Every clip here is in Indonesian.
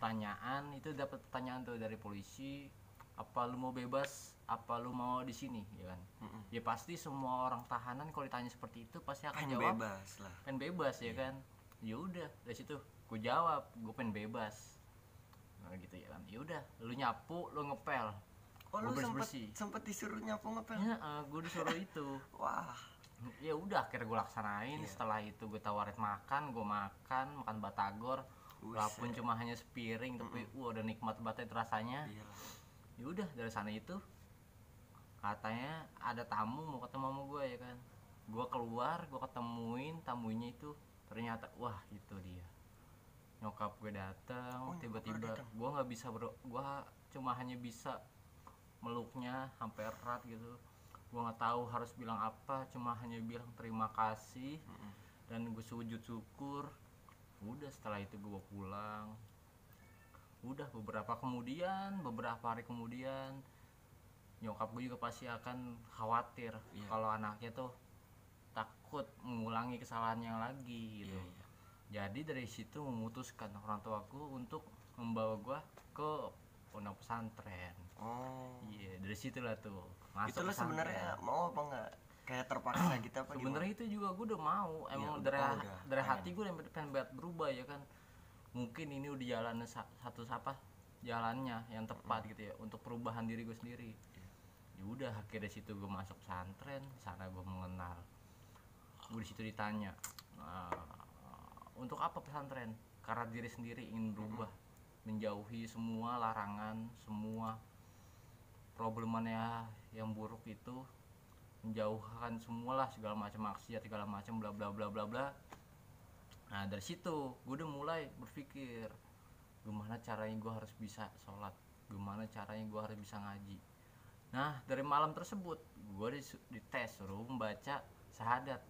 pertanyaan, itu dapat pertanyaan tuh dari polisi, apa lu mau bebas, apa lu mau di sini, ya kan. Ya pasti semua orang tahanan kalau ditanya seperti itu pasti akan Pengen jawab bebas lah. pengen bebas ya kan. Ya udah dari situ gue jawab gue pengen bebas, nah gitu ya kan. Ya udah, lu nyapu, lu ngepel, Oh, gue lu bersih. sempet disuruh nyapu ngepel? Ya, gue disuruh itu. Wah. Ya udah akhirnya gue laksanain. Setelah itu gue tawarin makan, gue makan batagor, walaupun cuma hanya sepiring, tapi udah nikmat banget rasanya. Ya udah dari sana itu katanya ada tamu mau ketemu sama gue ya kan. Gue keluar, gue ketemuin tamunya itu, ternyata wah itu dia, nyokap gue datang. Tiba-tiba gue nggak bisa gue cuma hanya bisa meluknya sampai erat gitu. Gue nggak tahu harus bilang apa, cuma hanya bilang terima kasih dan gue sujud syukur. Udah setelah itu gue pulang. Udah beberapa hari kemudian nyokap gue juga pasti akan khawatir kalau anaknya tuh takut mengulangi kesalahannya lagi gitu. Jadi dari situ memutuskan orang tuaku untuk membawa gue ke pondok pesantren. Dari situlah tuh masuk. Itu lo sebenarnya mau apa enggak? Kayak terpaksa gitu apa gimana? Sebenarnya itu juga gue udah mau, emang dari hati gue pengen banget berubah ya kan. Mungkin ini udah jalan jalannya yang tepat gitu ya untuk perubahan diri gue sendiri. Ya udah akhirnya situ gue masuk pesantren, sana gue mengenal. Gue di situ ditanya, untuk apa pesantren? Karena diri sendiri ingin berubah, menjauhi semua larangan, semua problemannya yang buruk itu, menjauhkan semualah segala macam maksiat, segala macam bla bla bla bla bla. Nah dari situ gue udah mulai berpikir gimana caranya gue harus bisa sholat, gimana caranya gue harus bisa ngaji. Nah dari malam tersebut gue dites, suruh membaca syahadat.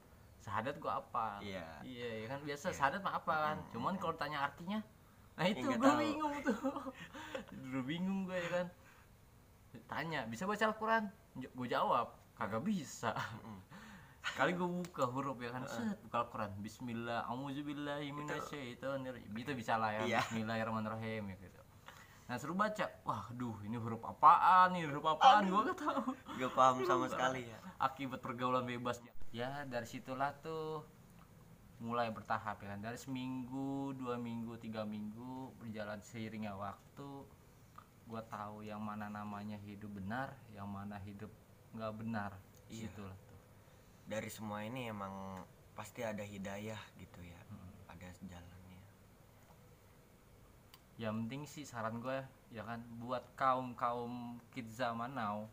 Syahadat gue apa? Iya kan biasa syahadat mah apa kan. Cuman kalau tanya artinya, nah itu gue bingung tuh. Dulu bingung gue ya kan. Tanya bisa baca Al-Quran? Gue jawab kagak bisa. Kali gue buka huruf ya kan, buka Al-Quran, Bismillah, A'udzubillahi minasyaitonirrajim, itu bisa lah ya, Bismillahirrahmanirrahim ya gitu. Nah suruh baca, waduh ini huruf apaan gue gak tahu, gak paham sama sekali ya. Akibat pergaulan bebas ya. Dari situlah tuh mulai bertahap ya kan, dari seminggu, 2 minggu, 3 minggu berjalan seiringnya waktu. Gue tahu yang mana namanya hidup benar, yang mana hidup nggak benar. Situlah tuh. Dari semua ini emang pasti ada hidayah gitu ya, ada jalannya. Yang penting sih saran gue ya kan, buat kaum kids zaman now,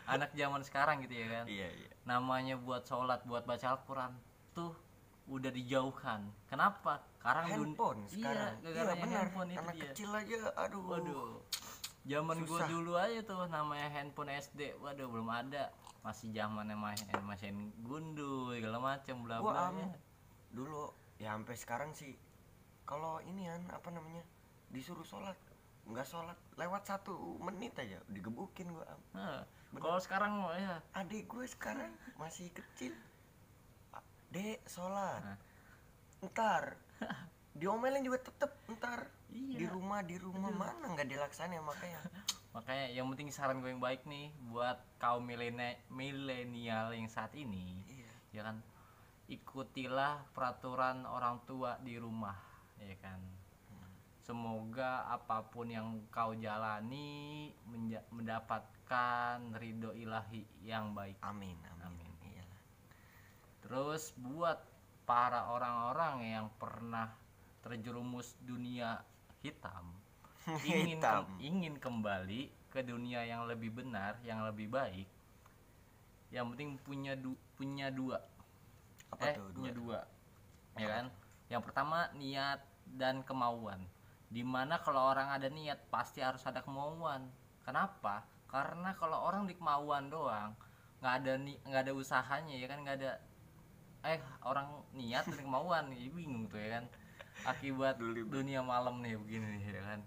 anak zaman sekarang gitu ya kan. Iya. Namanya buat sholat, buat baca Al-Quran tuh udah dijauhkan. Kenapa? Karena handphone sekarang. Iya benar. Handphone itu anak dia. Kecil aja, aduh. Zaman gue dulu aja tuh namanya handphone SD, waduh belum ada, masih zamannya main gundu segala macam bla bla ya. Dulu ya sampai sekarang sih kalau ini kan apa namanya disuruh sholat nggak sholat lewat 1 menit aja digebukin gue. Kalau sekarang ya adik gue sekarang masih kecil, dek sholat ntar diomelin juga tetep ntar. Di rumah mana nggak dilaksanain. Makanya yang penting saran gue yang baik nih buat kaum milenial yang saat ini, ya kan, ikutilah peraturan orang tua di rumah ya kan. Semoga apapun yang kau jalani mendapatkan ridho ilahi yang baik. Amin. Iyalah. Terus buat para orang-orang yang pernah terjerumus dunia hitam, ingin kembali ke dunia yang lebih benar, yang lebih baik, yang penting punya dua ya kan. Yang pertama niat dan kemauan. Dimana kalau orang ada niat pasti harus ada kemauan. Kenapa? Karena kalau orang di kemauan doang, nggak ada usahanya ya kan, nggak ada orang niat dan kemauan, ya bingung tuh ya kan. Akibat dunia malam nih begini ya kan.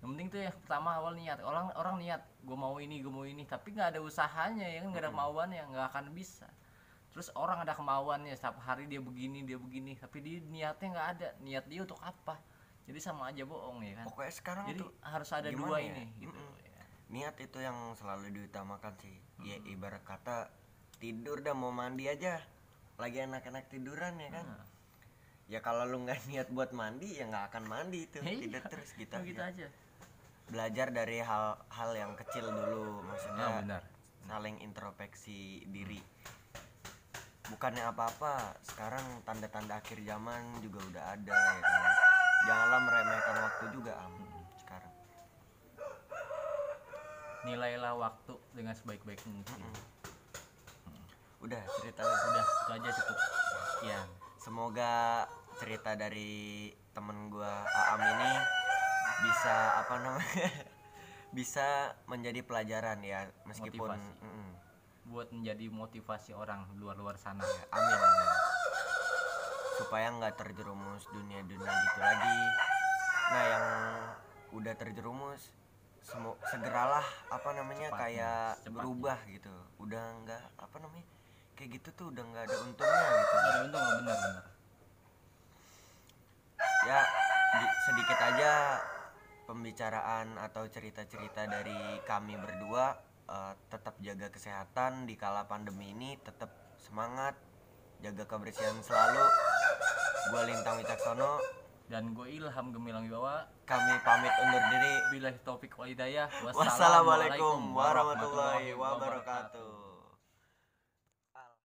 Yang penting tuh yang pertama awal niat. Orang niat gue mau ini, tapi nggak ada usahanya ya kan, nggak ada kemauannya, nggak akan bisa. Terus orang ada kemauannya setiap hari dia begini, tapi dia niatnya nggak ada. Niat dia untuk apa? Jadi sama aja bohong ya kan. Pokoknya sekarang jadi tuh harus ada dua ya? ini gitu. Ya. Niat itu yang selalu diutamakan sih. Ya ibarat kata tidur dah mau mandi aja. Lagi enak-enak tiduran ya kan. Ya kalau lu nggak niat buat mandi ya nggak akan mandi itu. Tidur terus gitu aja. Belajar dari hal yang kecil dulu, maksudnya benar. Saling introspeksi diri. Bukannya apa-apa, sekarang tanda-tanda akhir zaman juga udah ada ya kan. Janganlah meremehkan waktu juga sekarang. Nilailah waktu dengan sebaik-baik mungkin. Udah ceritanya udah itu aja cukup. Sekian. Semoga cerita dari temen gua Aam ini bisa bisa menjadi pelajaran ya, meskipun buat menjadi motivasi orang luar sana ya. Amin supaya nggak terjerumus dunia gitu lagi. Nah yang udah terjerumus segeralah kayak berubah gitu. Udah nggak kayak gitu tuh udah nggak ada untungnya gitu. Nggak ada untung, benar ya. Sedikit aja pembicaraan atau cerita-cerita dari kami berdua. Tetap jaga kesehatan di kala pandemi ini, tetap semangat, jaga kebersihan selalu. Gue Lintang Wicaksono dan gue Ilham Gemilang Wibawa. Kami pamit undur diri. Billahi taufik wal hidayah. Wassalamualaikum warahmatullahi wabarakatuh.